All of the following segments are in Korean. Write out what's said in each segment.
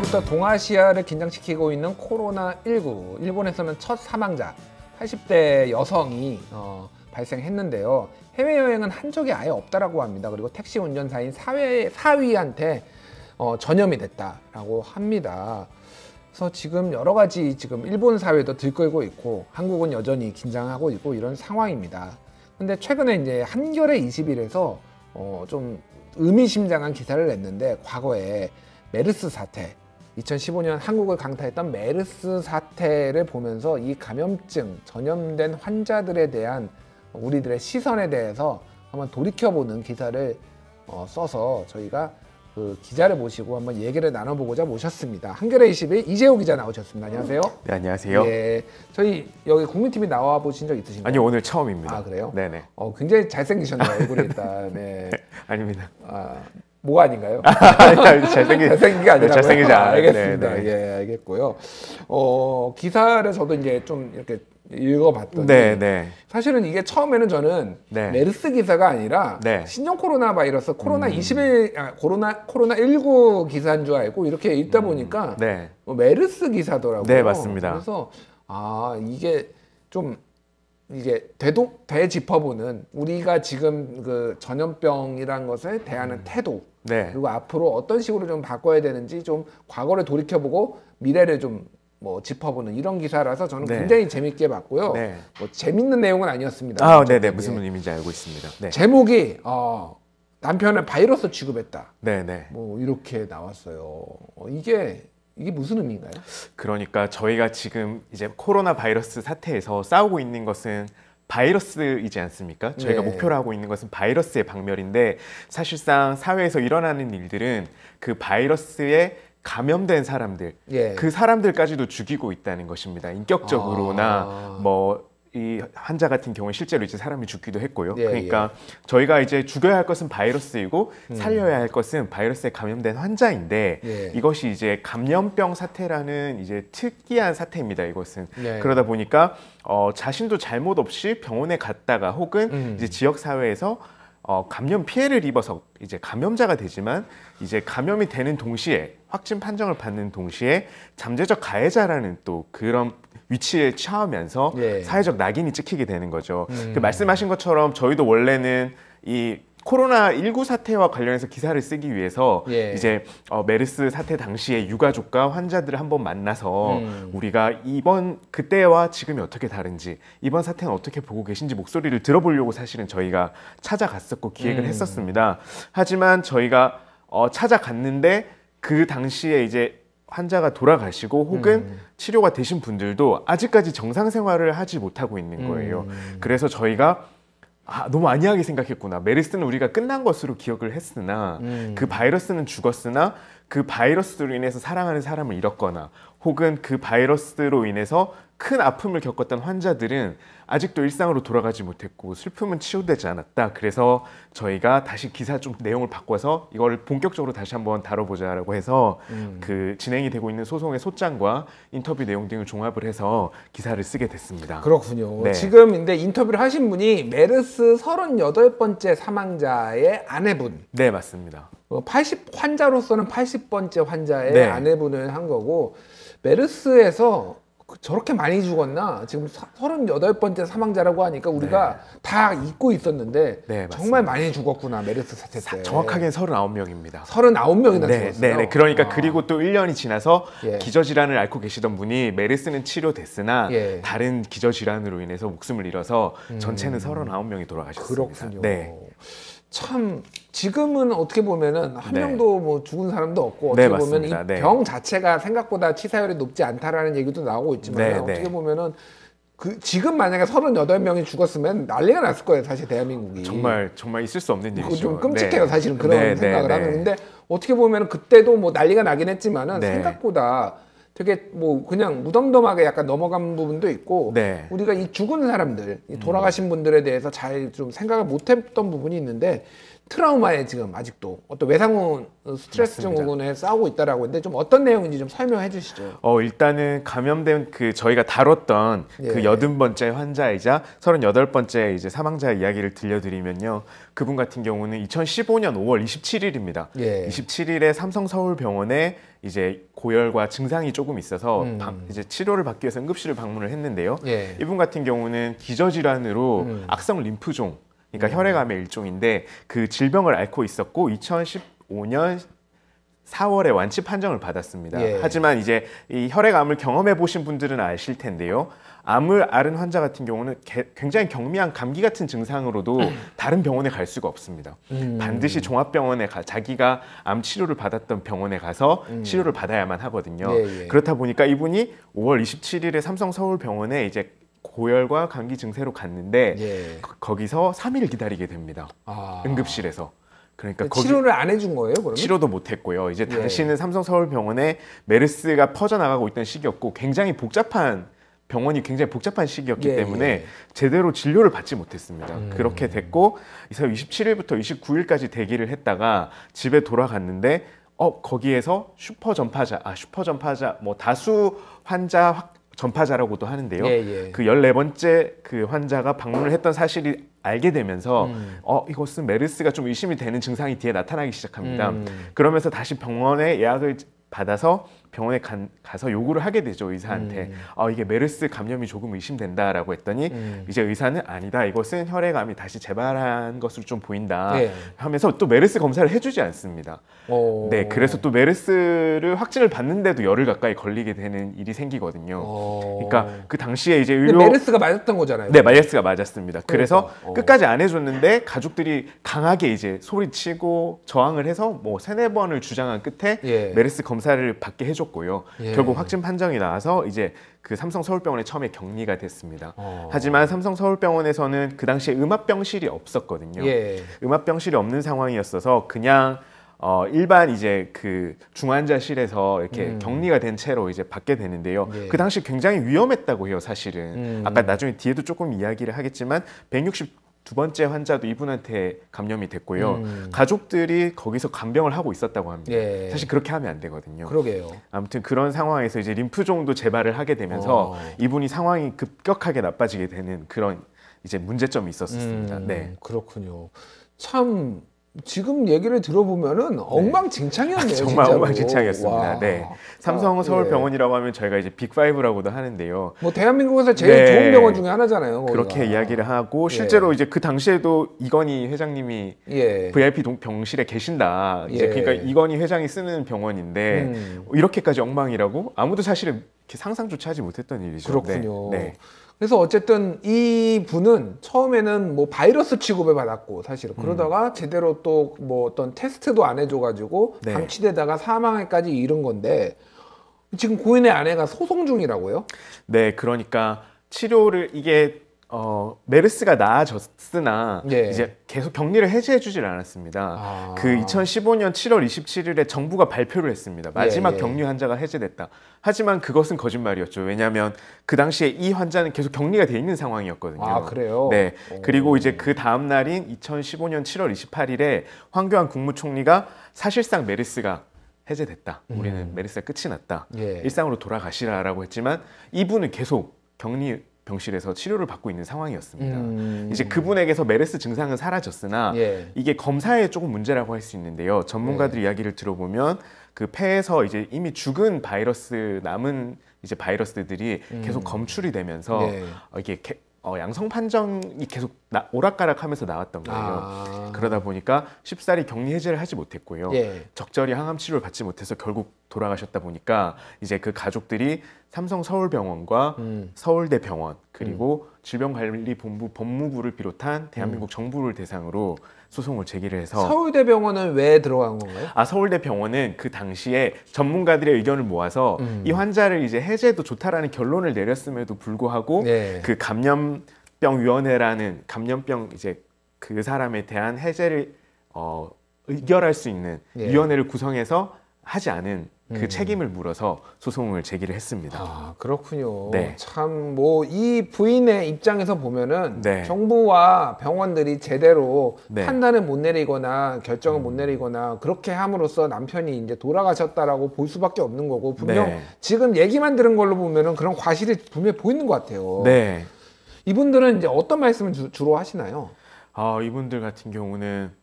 어제부터 동아시아를 긴장시키고 있는 코로나19. 일본에서는 첫 사망자 80대 여성이 발생했는데요. 해외여행은 한 적이 아예 없다라고 합니다. 그리고 택시 운전사인 사위한테 전염이 됐다라고 합니다. 그래서 지금 여러 가지 일본 사회도 들끓고 있고 한국은 여전히 긴장하고 있고 이런 상황입니다. 근데 최근에 이제 한겨레 20일에서 좀 의미심장한 기사를 냈는데, 과거에 메르스 사태, 2015년 한국을 강타했던 메르스 사태를 보면서 이 감염증 전염된 환자들에 대한 우리들의 시선에 대해서 한번 돌이켜보는 기사를 써서 저희가 그 기자를 모시고 한번 얘기를 나눠보고자 모셨습니다. 한겨레 20일 이재호 기자 나오셨습니다. 안녕하세요. 네, 안녕하세요. 예, 저희 여기 국민TV 나와 보신 적 있으신가요? 아니요, 오늘 처음입니다. 아, 그래요? 네네. 굉장히 잘생기셨네요, 얼굴이 일단. 네. 아닙니다. 뭐가 아닌가요? 잘생긴 게 아니라 잘생기지 않아요. 알겠습니다. 네네. 예, 알겠고요. 기사를 저도 이제 좀 이렇게 읽어봤더니 사실은 이게 처음에는 저는 메르스 기사가 아니라 신종 코로나 바이러스 코로나19 기사인 줄 알고 이렇게 읽다 보니까 메르스 기사더라고요. 네, 맞습니다. 그래서 이게 좀 되짚어보는, 우리가 지금 그 전염병이란 것에 대하는 태도, 그리고 앞으로 어떤 식으로 좀 바꿔야 되는지 좀 과거를 돌이켜보고 미래를 좀 짚어보는 이런 기사라서 저는 굉장히 재밌게 봤고요. 재밌는 내용은 아니었습니다. 네네. 무슨 의미인지 알고 있습니다. 제목이 남편을 바이러스 취급했다. 이렇게 나왔어요. 이게 무슨 의미인가요? 그러니까 저희가 지금 이제 코로나 바이러스 사태에서 싸우고 있는 것은 바이러스이지 않습니까? 저희가 목표로 하고 있는 것은 바이러스의 박멸인데, 사실상 사회에서 일어나는 일들은 그 바이러스에 감염된 사람들, 그 사람들까지도 죽이고 있다는 것입니다. 인격적으로나 이 환자 같은 경우는 실제로 이제 사람이 죽기도 했고요. 그러니까 저희가 이제 죽여야 할 것은 바이러스이고 살려야 할 것은 바이러스에 감염된 환자인데, 이것이 이제 감염병 사태라는 이제 특이한 사태입니다. 이것은 그러다 보니까 자신도 잘못 없이 병원에 갔다가 혹은 이제 지역 사회에서 감염 피해를 입어서 이제 감염자가 되지만, 이제 감염이 되는 동시에 확진 판정을 받는 동시에 잠재적 가해자라는 또 그런 위치에 처하면서 사회적 낙인이 찍히게 되는 거죠. 그 말씀하신 것처럼 저희도 원래는 이 코로나19 사태와 관련해서 기사를 쓰기 위해서 이제 메르스 사태 당시에 유가족과 환자들을 한번 만나서 우리가 그때와 지금이 어떻게 다른지, 이번 사태는 어떻게 보고 계신지 목소리를 들어보려고 사실은 저희가 찾아갔었고 기획을 했었습니다. 하지만 저희가 찾아갔는데 그 당시에 이제 환자가 돌아가시고 혹은 치료가 되신 분들도 아직까지 정상 생활을 하지 못하고 있는 거예요. 그래서 저희가 너무 안이하게 생각했구나. 메르스는 우리가 끝난 것으로 기억을 했으나 그 바이러스는 죽었으나 그 바이러스로 인해서 사랑하는 사람을 잃었거나 혹은 그 바이러스로 인해서 큰 아픔을 겪었던 환자들은 아직도 일상으로 돌아가지 못했고 슬픔은 치유되지 않았다. 그래서 저희가 다시 기사 좀 내용을 바꿔서 이걸 본격적으로 다시 한번 다뤄보자라고 해서 그 진행이 되고 있는 소송의 소장과 인터뷰 내용 등을 종합을 해서 기사를 쓰게 됐습니다. 그렇군요. 지금 근데 인터뷰를 하신 분이 메르스 38번째 사망자의 아내분. 네, 맞습니다. 환자로서는 80번째 환자의 아내분을 한 거고, 메르스에서 저렇게 많이 죽었나? 지금 38번째 사망자라고 하니까 우리가 다 잊고 있었는데 정말 많이 죽었구나, 메르스 사태 때. 정확하게는 39명입니다. 39명이나 죽었어요? 그러니까 그리고 또 1년이 지나서 기저질환을 앓고 계시던 분이 메르스는 치료됐으나 다른 기저질환으로 인해서 목숨을 잃어서 전체는 39명이 돌아가셨습니다. 그렇군요. 참 지금은 어떻게 보면은 한 명도 죽은 사람도 없고, 어떻게 보면 이 병 자체가 생각보다 치사율이 높지 않다라는 얘기도 나오고 있지만 어떻게 보면은 지금 만약에 38명이 죽었으면 난리가 났을 거예요, 사실 대한민국이. 정말 있을 수 없는 일이죠. 좀 끔찍해요, 사실은 그런 생각을 하면. 근데 어떻게 보면은 그때도 난리가 나긴 했지만은 생각보다 되게 그냥 무덤덤하게 약간 넘어간 부분도 있고, 우리가 이 죽은 사람들, 이 돌아가신 분들에 대해서 잘 좀 생각을 못했던 부분이 있는데, 트라우마에 지금 아직도 어떤 외상후 스트레스 증후군에 싸우고 있다라고 했는데, 좀 어떤 내용인지 좀 설명해 주시죠. 일단은 감염된 저희가 다뤘던 그 80번째 환자이자 38번째 이제 사망자 이야기를 들려드리면요. 그분 같은 경우는 2015년 5월 27일입니다. 27일에 삼성서울병원에 이제 고열과 증상이 조금 있어서 이제 치료를 받기 위해서 응급실을 방문을 했는데요. 예. 이분 같은 경우는 기저질환으로 악성 림프종, 그러니까 혈액암의 일종인데 그 질병을 앓고 있었고 2015년 4월에 완치 판정을 받았습니다. 예. 하지만 이제 이 혈액암을 경험해 보신 분들은 아실 텐데요. 암을 앓은 환자 같은 경우는 굉장히 경미한 감기 같은 증상으로도 다른 병원에 갈 수가 없습니다. 반드시 종합병원에 자기가 암 치료를 받았던 병원에 가서 치료를 받아야만 하거든요. 예, 예. 그렇다 보니까 이분이 5월 27일에 삼성 서울병원에 이제 고열과 감기 증세로 갔는데 예. 거기서 3일 기다리게 됩니다. 응급실에서. 그러니까 치료를 안 해준 거예요, 그러면? 치료도 못했고요. 이제 예. 당시는 삼성 서울병원에 메르스가 퍼져나가고 있던 시기였고 굉장히 복잡한 시기였기 예, 때문에 예. 제대로 진료를 받지 못했습니다. 그렇게 됐고 27일부터 29일까지 대기를 했다가 집에 돌아갔는데 거기에서 슈퍼 전파자, 뭐 다수 환자 전파자라고도 하는데요. 예, 예. 그 14번째 그 환자가 방문을 했던 사실이 알게 되면서 이것은 메르스가 좀 의심이 되는 증상이 뒤에 나타나기 시작합니다. 그러면서 다시 병원에 예약을 받아서 병원에 가서 요구를 하게 되죠, 의사한테. 이게 메르스 감염이 조금 의심된다라고 했더니 이제 의사는 아니다, 이것은 혈액암이 다시 재발한 것으로 좀 보인다 네. 하면서 또 메르스 검사를 해주지 않습니다. 네, 그래서 또 메르스를 확진을 받는데도 열흘 가까이 걸리게 되는 일이 생기거든요. 그러니까 그 당시에 이제 근데 메르스가 맞았던 거잖아요. 네, 메르스가 맞았습니다. 그래서 그러니까. 끝까지 안 해줬는데 가족들이 강하게 이제 소리치고 저항을 해서 뭐 3-4번을 주장한 끝에 예. 메르스 검사를 받게 해줬고요. 예. 결국 확진 판정이 나와서 이제 그 삼성 서울병원에 처음에 격리가 됐습니다. 하지만 삼성 서울병원에서는 그 당시에 음압병실이 없었거든요. 예. 음압병실이 없는 상황이었어서 그냥 일반 이제 그 중환자실에서 이렇게 격리가 된 채로 이제 받게 되는데요. 예. 그 당시 굉장히 위험했다고 해요, 사실은. 아까 나중에 뒤에도 조금 이야기를 하겠지만 162번째 환자도 이분한테 감염이 됐고요. 가족들이 거기서 간병을 하고 있었다고 합니다. 예. 사실 그렇게 하면 안 되거든요. 그러게요. 아무튼 그런 상황에서 이제 림프종도 재발을 하게 되면서 이분이 상황이 급격하게 나빠지게 되는 그런 이제 문제점이 있었습니다. 네. 그렇군요. 참 지금 얘기를 들어보면은 엉망진창이었네요. 정말 진짜로. 엉망진창이었습니다. 와. 네. 삼성 서울병원이라고 하면 저희가 이제 빅5라고도 하는데요. 뭐 대한민국에서 제일 네. 좋은 병원 중에 하나잖아요. 거기가. 그렇게 이야기를 하고 실제로 이제 그 당시에도 이건희 회장님이 예. VIP 병실에 계신다. 이제 예. 그러니까 이건희 회장이 쓰는 병원인데 이렇게까지 엉망이라고 아무도 사실은 이렇게 상상조차 하지 못했던 일이죠. 그렇군요. 네. 그래서 어쨌든 이 분은 처음에는 뭐 바이러스 취급을 받았고 사실은 그러다가 제대로 또 뭐 어떤 테스트도 안 해줘가지고 네. 방치되다가 사망에까지 이른 건데 지금 고인의 아내가 소송 중이라고요? 네, 그러니까 치료를 이게 메르스가 나아졌으나 예. 이제 계속 격리를 해제해주질 않았습니다. 그 2015년 7월 27일에 정부가 발표를 했습니다. 마지막 예. 격리 환자가 해제됐다. 하지만 그것은 거짓말이었죠. 왜냐하면 그 당시에 이 환자는 계속 격리가 돼 있는 상황이었거든요. 아, 그래요? 네. 그리고 이제 그 다음 날인 2015년 7월 28일에 황교안 국무총리가 사실상 메르스가 해제됐다. 우리는 메르스가 끝이 났다. 예. 일상으로 돌아가시라라고 했지만 이분은 계속 격리 병실에서 치료를 받고 있는 상황이었습니다. 이제 그분에게서 메르스 증상은 사라졌으나 예. 이게 검사에 조금 문제라고 할 수 있는데요. 전문가들 이야기를 들어보면 그 폐에서 이제 이미 죽은 남은 이제 바이러스들이 계속 검출이 되면서 예. 이게 양성 판정이 계속 오락가락하면서 나왔던 거예요. 그러다 보니까 쉽사리 격리 해제를 하지 못했고요. 예. 적절히 항암 치료를 받지 못해서 결국 돌아가셨다 보니까 이제 그 가족들이 삼성 서울병원과 서울대병원 그리고 질병관리본부 법무부를 비롯한 대한민국 정부를 대상으로 소송을 제기를 해서 서울대병원은 왜 들어간 건가요? 서울대병원은 그 당시에 전문가들의 의견을 모아서 이 환자를 이제 해제도 좋다라는 결론을 내렸음에도 불구하고 네. 그 감염병위원회라는 감염병 이제 그 사람에 대한 해제를 의결할 수 있는 예. 위원회를 구성해서 하지 않은 그 책임을 물어서 소송을 제기를 했습니다. 아, 그렇군요. 네. 참 뭐 이 부인의 입장에서 보면은 네. 정부와 병원들이 제대로 네. 판단을 못 내리거나 결정을 못 내리거나 그렇게 함으로써 남편이 이제 돌아가셨다라고 볼 수밖에 없는 거고 분명 네. 지금 얘기만 들은 걸로 보면은 그런 과실이 분명히 보이는 것 같아요. 네. 이분들은 이제 어떤 말씀을 주로 하시나요? 이분들 같은 경우는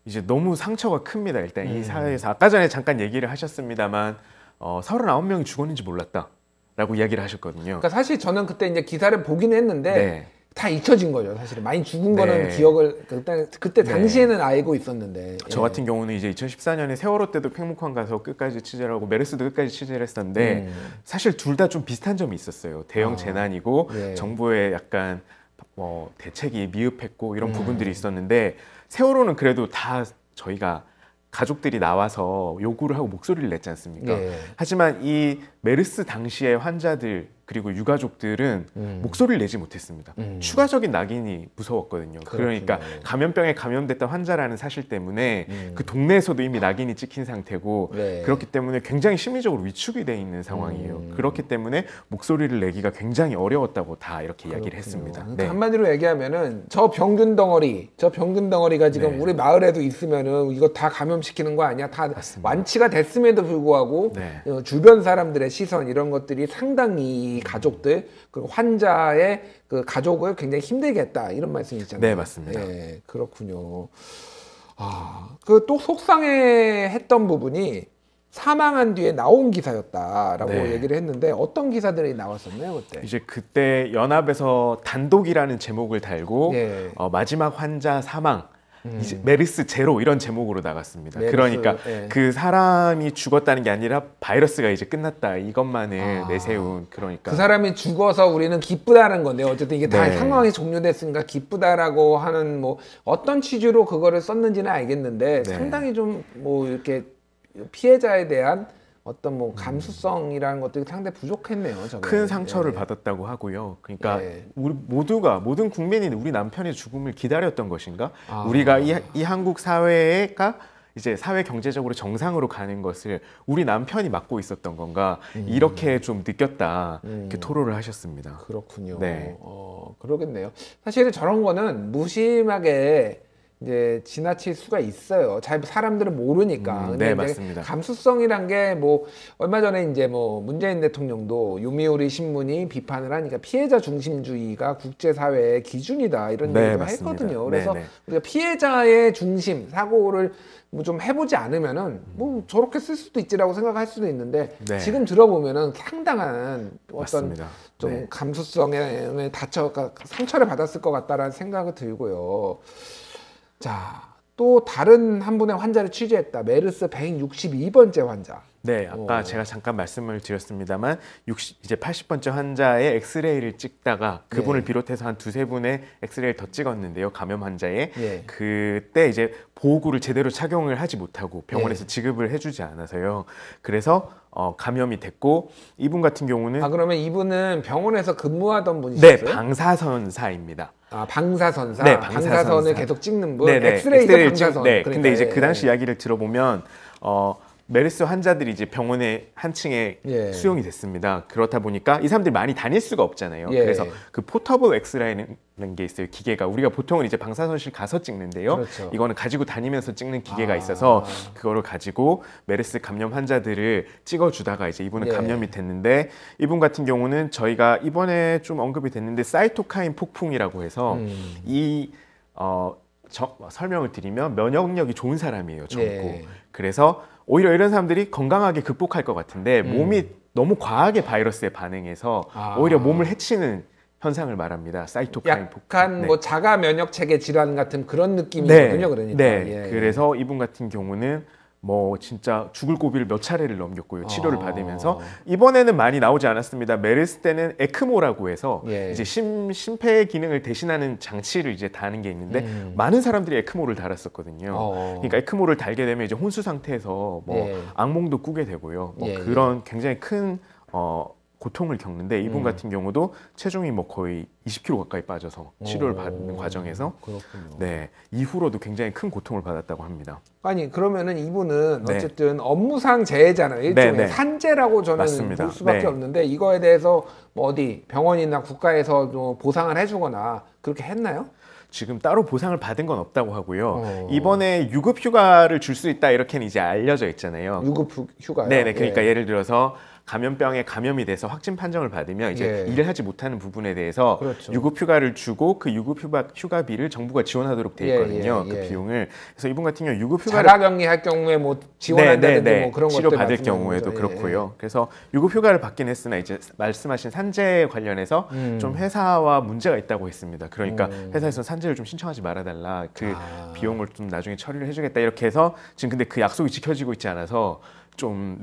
이제 너무 상처가 큽니다. 일단 이 사회에서 아까 전에 잠깐 얘기를 하셨습니다만 39명이 죽었는지 몰랐다라고 이야기를 하셨거든요. 그러니까 사실 저는 그때 이제 기사를 보긴 했는데 네. 다 잊혀진 거죠. 사실은 많이 죽은 네. 거는 기억을 그때 네. 당시에는 알고 있었는데. 저 같은 경우는 이제 2014년에 세월호 때도 팽목항 가서 끝까지 취재를 하고 메르스도 끝까지 취재를 했었는데 사실 둘 다 좀 비슷한 점이 있었어요. 대형 재난이고 네. 정부의 약간 대책이 미흡했고 이런 부분들이 있었는데 세월호는 그래도 다 저희가 가족들이 나와서 요구를 하고 목소리를 냈지 않습니까? 예. 하지만 이 메르스 당시의 환자들 그리고 유가족들은 목소리를 내지 못했습니다. 추가적인 낙인이 무서웠거든요. 그러니까 감염병에 감염됐던 환자라는 사실 때문에 그 동네에서도 이미 낙인이 찍힌 상태고 네. 그렇기 때문에 굉장히 심리적으로 위축이 돼 있는 상황이에요. 그렇기 때문에 목소리를 내기가 굉장히 어려웠다고 다 이렇게 이야기를 했습니다. 그러니까 네. 한마디로 얘기하면은 저 병균 덩어리가 지금 네. 우리 마을에도 있으면은 이거 다 감염시키는 거 아니야? 다 맞습니다. 완치가 됐음에도 불구하고 네. 주변 사람들의 시선 이런 것들이 상당히 가족들 그리고 환자의 그 가족을 굉장히 힘들게 했다 이런 말씀이잖아요. 네, 맞습니다. 예, 그렇군요. 그 또 속상해했던 부분이 사망한 뒤에 나온 기사였다라고 네. 얘기를 했는데 어떤 기사들이 나왔었나요 그때? 이제 그때 연합에서 단독이라는 제목을 달고 예. 마지막 환자 사망 이제 메르스 제로 이런 제목으로 나갔습니다. 메르스, 그러니까 예. 그 사람이 죽었다는 게 아니라 바이러스가 이제 끝났다 이것만을 내세운 그러니까 그 사람이 죽어서 우리는 기쁘다는 건데 어쨌든 이게 다 네. 상황이 종료됐으니까 기쁘다라고 하는 뭐 어떤 취지로 그거를 썼는지는 알겠는데 네. 상당히 좀 뭐 이렇게 피해자에 대한 어떤 뭐 감수성이라는 것들이 상당히 부족했네요. 저는. 큰 상처를 예. 받았다고 하고요. 그러니까 예. 우리 모든 국민이 우리 남편의 죽음을 기다렸던 것인가? 아. 우리가 이 한국 사회가 이제 사회 경제적으로 정상으로 가는 것을 우리 남편이 맡고 있었던 건가? 이렇게 좀 느꼈다. 이렇게 토로를 하셨습니다. 그렇군요. 네. 그러겠네요. 사실은 저런 거는 무심하게 이제 지나칠 수가 있어요. 잘 사람들은 모르니까. 근데 네, 이제 맞습니다. 감수성이란 게 뭐 얼마 전에 이제 뭐 문재인 대통령도 요미우리 신문이 비판을 하니까 피해자 중심주의가 국제 사회의 기준이다 이런 네, 얘기를 맞습니다. 했거든요. 그래서 네, 네. 우리가 피해자의 중심 사고를 뭐 좀 해보지 않으면은 뭐 저렇게 쓸 수도 있지라고 생각할 수도 있는데 네. 지금 들어보면은 상당한 어떤 맞습니다. 좀 네. 감수성에 상처를 받았을 것 같다라는 생각이 들고요. 자, 또 다른 한 분의 환자를 취재했다. 메르스 162번째 환자. 네, 아까 제가 잠깐 말씀을 드렸습니다만 이제 80번째 환자의 엑스레이를 찍다가 그분을 예. 비롯해서 한 두세 분의 엑스레이를 더 찍었는데요. 감염 환자의 예. 그때 이제 보호구를 제대로 착용을 하지 못하고 병원에서 지급을 해주지 않아서요. 그래서 감염이 됐고 이분 같은 경우는 그러면 이분은 병원에서 근무하던 네, 분이셨어요? 방사선사입니다. 방사선사. 네, 방사선을 계속 찍는 분. 네네. 엑스레이도 방사선. 네. 그러니까, 근데 이제 예, 그 당시 예. 이야기를 들어보면 메르스 환자들이 이제 병원의 한 층에 예. 수용이 됐습니다. 그렇다 보니까 이 사람들이 많이 다닐 수가 없잖아요. 예. 그래서 그 포터블 엑스레이라는 게 있어요. 기계가 우리가 보통은 이제 방사선실 가서 찍는데요. 그렇죠. 이거는 가지고 다니면서 찍는 기계가 있어서 그거를 가지고 메르스 감염 환자들을 찍어주다가 이제 이분은 예. 감염이 됐는데 이분 같은 경우는 저희가 이번에 좀 언급이 됐는데 사이토카인 폭풍이라고 해서 설명을 드리면 면역력이 좋은 사람이에요. 젊고. 예. 그래서 오히려 이런 사람들이 건강하게 극복할 것 같은데 몸이 너무 과하게 바이러스에 반응해서 오히려 몸을 해치는 현상을 말합니다. 사이토카인 폭풍. 약간 네. 뭐 자가 면역 체계 질환 같은 그런 느낌이거든요. 그러니까. 네. 예. 그래서 이분 같은 경우는 뭐 진짜 죽을 고비를 몇 차례를 넘겼고요. 치료를 받으면서 이번에는 많이 나오지 않았습니다. 메르스 때는 에크모라고 해서 예. 이제 심폐 기능을 대신하는 장치를 이제 다는 게 있는데 많은 사람들이 에크모를 달았었거든요. 그러니까 에크모를 달게 되면 이제 혼수 상태에서 뭐 예. 악몽도 꾸게 되고요. 뭐 예, 그런 굉장히 큰 고통을 겪는데 이분 같은 경우도 체중이 뭐 거의 20kg 가까이 빠져서 치료를 받는 과정에서 그렇군요. 네 이후로도 굉장히 큰 고통을 받았다고 합니다. 아니 그러면은 이분은 네. 어쨌든 업무상 재해잖아요. 일종의 네, 네. 산재라고 저는 맞습니다. 볼 수밖에 네. 없는데 이거에 대해서 뭐 어디 병원이나 국가에서 좀 보상을 해주거나 그렇게 했나요? 지금 따로 보상을 받은 건 없다고 하고요. 이번에 유급 휴가를 줄 수 있다 이렇게는 이제 알려져 있잖아요. 유급 휴가요? 네네. 그러니까 예. 예를 들어서 감염병에 감염이 돼서 확진 판정을 받으면 이제 예. 일을 하지 못하는 부분에 대해서 그렇죠. 유급휴가를 주고 그 유급휴가비를 정부가 지원하도록 돼 있거든요. 그 비용을. 그래서 이분 같은 경우 유급휴가를 자가격리할 경우에 뭐 지원한다든지 뭐 그런 치료 것들 받을 경우에도 거죠. 그렇고요. 그래서 유급휴가를 받긴 했으나 이제 말씀하신 산재 관련해서 좀 회사와 문제가 있다고 했습니다. 그러니까 회사에서 산재를 좀 신청하지 말아달라. 그 비용을 좀 나중에 처리를 해주겠다 이렇게 해서 지금 근데 그 약속이 지켜지고 있지 않아서 좀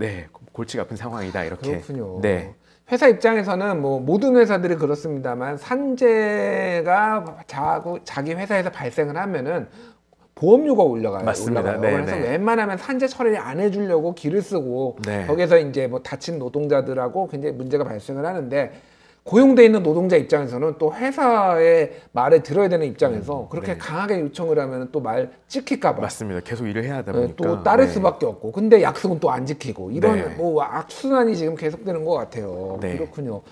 골치가 아픈 상황이다 이렇게. 그렇군요. 네. 회사 입장에서는 뭐 모든 회사들이 그렇습니다만 산재가 자기 회사에서 발생을 하면은 보험료가 올라가요. 맞습니다. 그래서 웬만하면 산재 처리를 안 해주려고 길을 쓰고 네. 거기서 이제 뭐 다친 노동자들하고 굉장히 문제가 발생을 하는데 고용돼 있는 노동자 입장에서는 또 회사의 말을 들어야 되는 입장에서 그렇게 강하게 요청을 하면 또 말 찍힐까 봐. 맞습니다. 계속 일을 해야 하다 보니까 또 따를 수밖에 없고 근데 약속은 또 안 지키고 이런 뭐 악순환이 지금 계속되는 것 같아요. 그렇군요.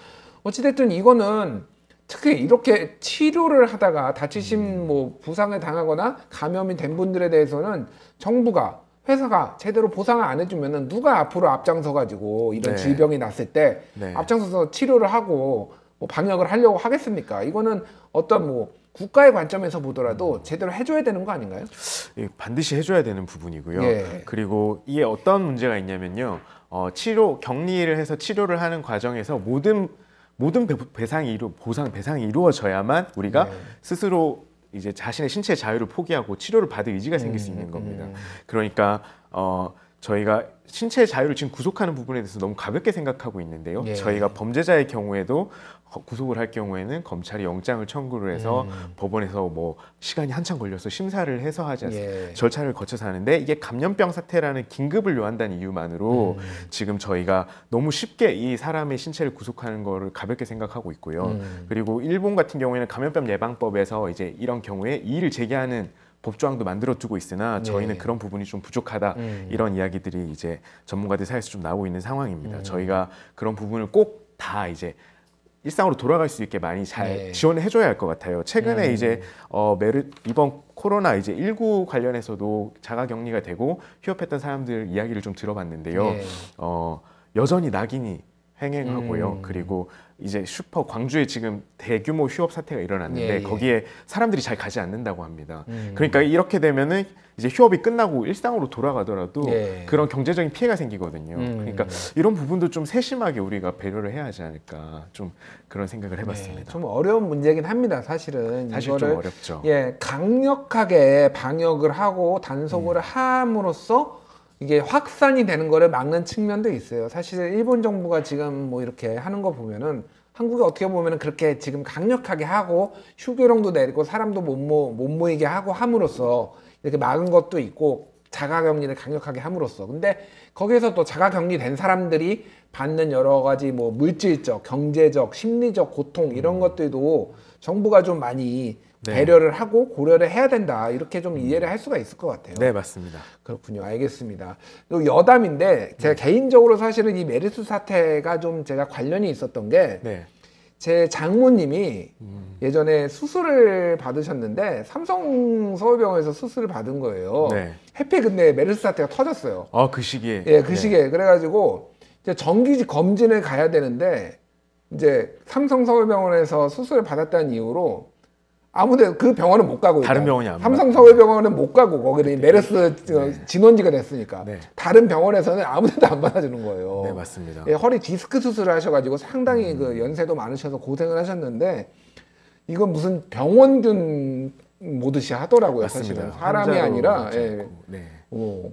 어찌됐든 이거는 특히 이렇게 치료를 하다가 다치신 뭐 부상을 당하거나 감염이 된 분들에 대해서는 정부가 회사가 제대로 보상을 안 해주면은 누가 앞으로 앞장서 가지고 이런 질병이 났을 때 앞장서서 치료를 하고 뭐 방역을 하려고 하겠습니까? 이거는 어떤 뭐 국가의 관점에서 보더라도 제대로 해줘야 되는 거 아닌가요? 반드시 해줘야 되는 부분이고요. 그리고 이게 어떤 문제가 있냐면요. 격리를 해서 치료를 하는 과정에서 모든 배상이 이루어져야만 우리가 스스로 이제 자신의 신체 자유를 포기하고 치료를 받을 의지가 생길 수 있는 겁니다. 그러니까 저희가 신체 자유를 지금 구속하는 부분에 대해서 너무 가볍게 생각하고 있는데요. 저희가 범죄자의 경우에도 구속을 할 경우에는 검찰이 영장을 청구를 해서 법원에서 뭐 시간이 한참 걸려서 심사를 해서 하지 않습니까? 절차를 거쳐서 하는데 이게 감염병 사태라는 긴급을 요한다는 이유만으로 지금 저희가 너무 쉽게 이 사람의 신체를 구속하는 거를 가볍게 생각하고 있고요. 그리고 일본 같은 경우에는 감염병 예방법에서 이제 이런 경우에 이의를 제기하는 법조항도 만들어 두고 있으나 저희는 그런 부분이 좀 부족하다 이런 이야기들이 이제 전문가들 사이에서 좀 나오고 있는 상황입니다. 저희가 그런 부분을 꼭 다 이제 일상으로 돌아갈 수 있게 많이 잘 지원을 해줘야 할 것 같아요. 최근에 이제 이번 코로나 이제 19 관련해서도 자가격리가 되고 휴업했던 사람들 이야기를 좀 들어봤는데요. 여전히 낙인이 횡행하고요. 그리고 이제 광주에 지금 대규모 휴업 사태가 일어났는데 거기에 사람들이 잘 가지 않는다고 합니다. 그러니까 이렇게 되면은 이제 휴업이 끝나고 일상으로 돌아가더라도 그런 경제적인 피해가 생기거든요. 그러니까 이런 부분도 좀 세심하게 우리가 배려를 해야 하지 않을까 좀 그런 생각을 해봤습니다. 좀 어려운 문제긴 합니다. 사실 좀 어렵죠. 강력하게 방역을 하고 단속을 함으로써 이게 확산이 되는 거를 막는 측면도 있어요. 사실 일본 정부가 지금 뭐 이렇게 하는 거 보면은 한국이 어떻게 보면은 그렇게 지금 강력하게 하고 휴교령도 내리고 사람도 못 모이게 하고 함으로써 이렇게 막은 것도 있고 자가격리를 강력하게 함으로써 근데 거기에서 또 자가격리된 사람들이 받는 여러 가지 뭐 물질적, 경제적, 심리적 고통 이런 것들도 정부가 좀 많이 배려를 하고 고려를 해야 된다 이렇게 좀 이해를 할 수가 있을 것 같아요. 네, 맞습니다. 그렇군요. 알겠습니다. 또 여담인데 제가 개인적으로 사실은 이 메르스 사태가 좀 제가 관련이 있었던 게 제 장모님이 예전에 수술을 받으셨는데 삼성 서울병원에서 수술을 받은 거예요. 해피 근데 메르스 사태가 터졌어요. 그 시기에. 그 시기에 그래가지고 이제 정기 검진을 가야 되는데 이제 삼성 서울병원에서 수술을 받았다는 이유로 아무데 그 병원은 못 가고 다른 병원이 안 삼성 서울병원은 못 가고 거기는 메르스 진원지가 됐으니까 다른 병원에서는 아무데도 안 받아주는 거예요. 네, 맞습니다. 허리 디스크 수술을 하셔가지고 상당히 그 연세도 많으셔서 고생을 하셨는데 이건 무슨 병원균 모드시 하더라고요. 맞습니다. 사실은 사람이 아니라.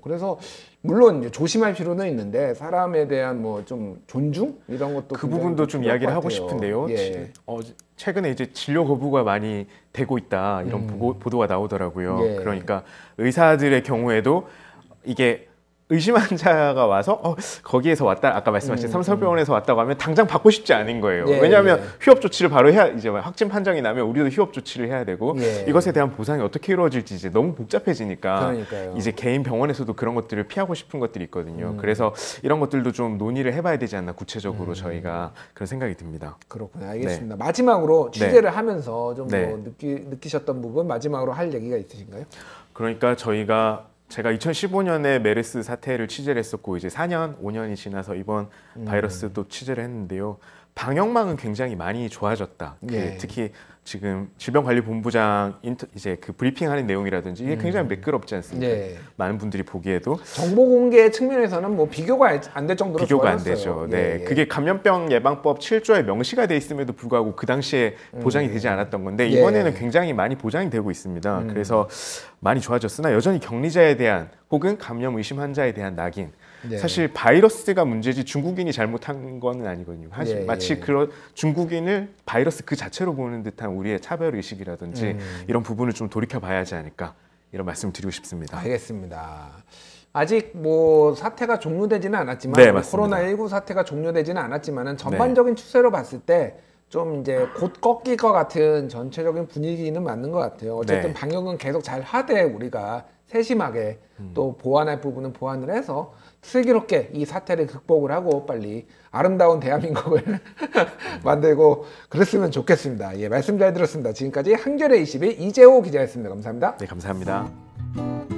그래서 물론 이제 조심할 필요는 있는데 사람에 대한 뭐 좀 존중 이런 것도 그 부분도 좀 이야기를 하고 싶은데요. 최근에 이제 진료 거부가 많이 되고 있다 이런 보도가 나오더라고요. 그러니까 의사들의 경우에도 이게 의심 환자가 와서 거기에서 왔다 아까 말씀하신 삼성병원에서 왔다고 하면 당장 받고 싶지 않은 거예요. 왜냐하면 휴업 조치를 바로 해야 이제 확진 판정이 나면 우리도 휴업 조치를 해야 되고 이것에 대한 보상이 어떻게 이루어질지 이제 너무 복잡해지니까 이제 개인 병원에서도 그런 것들을 피하고 싶은 것들이 있거든요. 그래서 이런 것들도 좀 논의를 해봐야 되지 않나 구체적으로 저희가 그런 생각이 듭니다. 그렇군요. 알겠습니다. 마지막으로 취재를 하면서 좀 뭐 느끼셨던 부분 마지막으로 할 얘기가 있으신가요? 그러니까 저희가 제가 2015년에 메르스 사태를 취재를 했었고 이제 4년, 5년이 지나서 이번 바이러스 또 취재를 했는데요. 방역망은 굉장히 많이 좋아졌다. 예. 특히 지금 질병관리본부장 이제 그 브리핑하는 내용이라든지 이게 굉장히 매끄럽지 않습니까? 예. 많은 분들이 보기에도 정보 공개 측면에서는 뭐 비교가 안 될 정도로 비교가 안 좋아졌어요. 되죠. 네, 예, 예. 그게 감염병 예방법 7조에 명시가 돼 있음에도 불구하고 그 당시에 보장이 되지 않았던 건데 이번에는 예. 굉장히 많이 보장이 되고 있습니다. 그래서 많이 좋아졌으나 여전히 격리자에 대한 혹은 감염 의심 환자에 대한 낙인. 예. 사실 바이러스가 문제지 중국인이 잘못한 건 아니거든요. 사실 예, 마치 예. 그런 중국인을 바이러스 그 자체로 보는 듯한 우리의 차별 의식이라든지 이런 부분을 좀 돌이켜 봐야 하지 않을까 이런 말씀을 드리고 싶습니다. 알겠습니다. 아직 뭐 사태가 종료되지는 않았지만 네, 맞습니다. 코로나19 사태가 종료되지는 않았지만은 전반적인 추세로 봤을 때 좀 이제 곧 꺾일 것 같은 전체적인 분위기는 맞는 것 같아요. 어쨌든 네. 방역은 계속 잘 하되 우리가 세심하게 또 보완할 부분은 보완을 해서 슬기롭게 이 사태를 극복을 하고 빨리 아름다운 대한민국을 만들고 그랬으면 좋겠습니다. 예, 말씀 잘 들었습니다. 지금까지 한겨레 21 이재호 기자였습니다. 감사합니다. 네, 감사합니다.